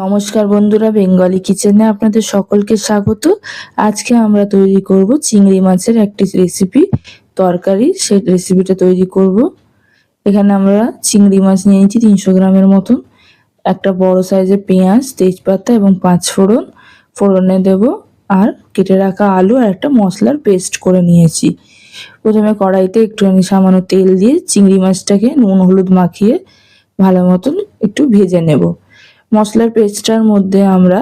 নমস্কার বন্ধুরা, বেঙ্গলি কিচেনে আপনাদের সকলকে স্বাগত। আজকে আমরা তৈরি করব চিংড়ি মাছের একটি রেসিপি, তরকারি। সেই রেসিপিটা তৈরি করব। এখানে আমরা চিংড়ি মাছ নিয়ে নিয়েছি 300 গ্রামের মতন। একটা বড় সাইজের পেঁয়াজ, তেজপাতা এবং 5 ফোড়ন ফোড়নে দেব, আর কেটে রাখা আলু আর একটা মশলার পেস্ট করে নিয়েছি। প্রথমে কড়াইতে একটুখানি সামান্য তেল দিয়ে চিংড়ি মাছটাকে নুন হলুদ মাখিয়ে ভালো মতন একটু ভেজে নেব। মশলার পেস্টটার মধ্যে আমরা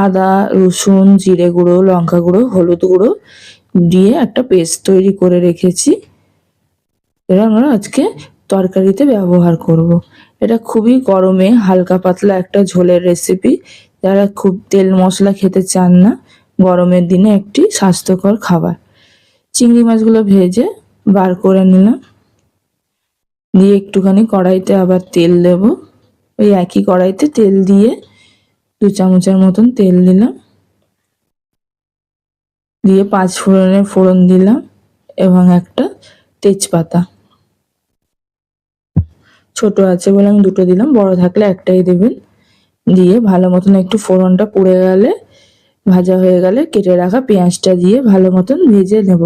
আদা, রসুন, জিরে গুঁড়ো, লঙ্কা গুঁড়ো, হলুদ গুঁড়ো দিয়ে একটা পেস্ট তৈরি করে রেখেছি। এটা আমরা আজকে তরকারিতে ব্যবহার করব। এটা খুবই গরমে হালকা পাতলা একটা ঝোলের রেসিপি। যারা খুব তেল মশলা খেতে চান না, গরমের দিনে একটি স্বাস্থ্যকর খাবার। চিংড়ি মাছগুলো ভেজে বার করে নিলাম, দিয়ে একটুখানি কড়াইতে আবার তেল দেব। ওই একই কড়াইতে তেল দিয়ে 2 চামচের মতন তেল দিলাম, দিয়ে 5 ফোড়নের ফোড়ন দিলাম এবং একটা তেজপাতা। ছোট আছে বলে আমি 2টো দিলাম, বড় থাকলে একটাই দেবেন। দিয়ে ভালো মতন একটু ফোড়নটা পুড়ে গেলে, ভাজা হয়ে গেলে কেটে রাখা পেঁয়াজটা দিয়ে ভালো মতন ভেজে নেব।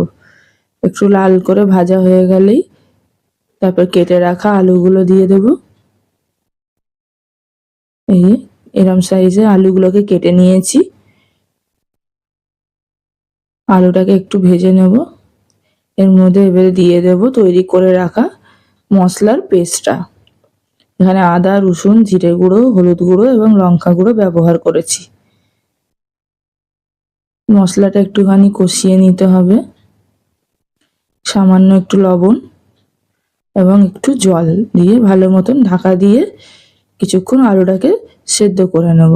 একটু লাল করে ভাজা হয়ে গেলেই তারপর কেটে রাখা আলুগুলো দিয়ে দেব। এই এরম সাইজে আলুগুলোকে কেটে নিয়েছি। আলুটাকে একটু ভেজে নেব। এর মধ্যে এবারে দিয়ে দেব তৈরি করে রাখা মশলার পেস্টটা। এখানে আদা, রসুন, জিরে গুঁড়ো, হলুদ গুঁড়ো এবং লঙ্কা গুঁড়ো ব্যবহার করেছি। মশলাটা একটুখানি কষিয়ে নিতে হবে। সামান্য একটু লবণ এবং একটু জল দিয়ে ভালো মতন ঢাকা দিয়ে কিছুক্ষণ আলুটাকে সেদ্ধ করে নেব।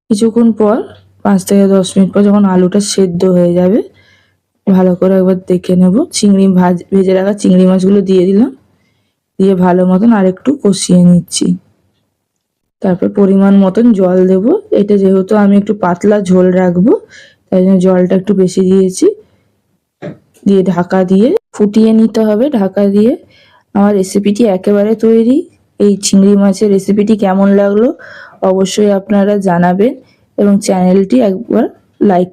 কিছুক্ষণ পর 5 থেকে 10 মিনিট পর যখন আলুটা সেদ্ধ হয়ে যাবে, ভালো করে একবার দেখে নেব। ভেজে রাখা চিংড়ি মাছগুলো দিয়ে দিলাম, দিয়ে ভালো মতন আরেকটু কষিয়ে নিচ্ছি। তারপর পরিমাণ মতন জল দেব। এটা যেহেতু আমি একটু পাতলা ঝোল রাখবো, তাই জন্য জলটা একটু বেশি দিয়েছি। দিয়ে ঢাকা দিয়ে ফুটিয়ে নিতে হবে। ঢাকা দিয়ে আমার রেসিপিটি একেবারে তৈরি। এই চিংড়ি মাছের রেসিপিটি কেমন লাগলো অবশ্যই আপনারা জানাবেন এবং চ্যানেলটি একবার লাইক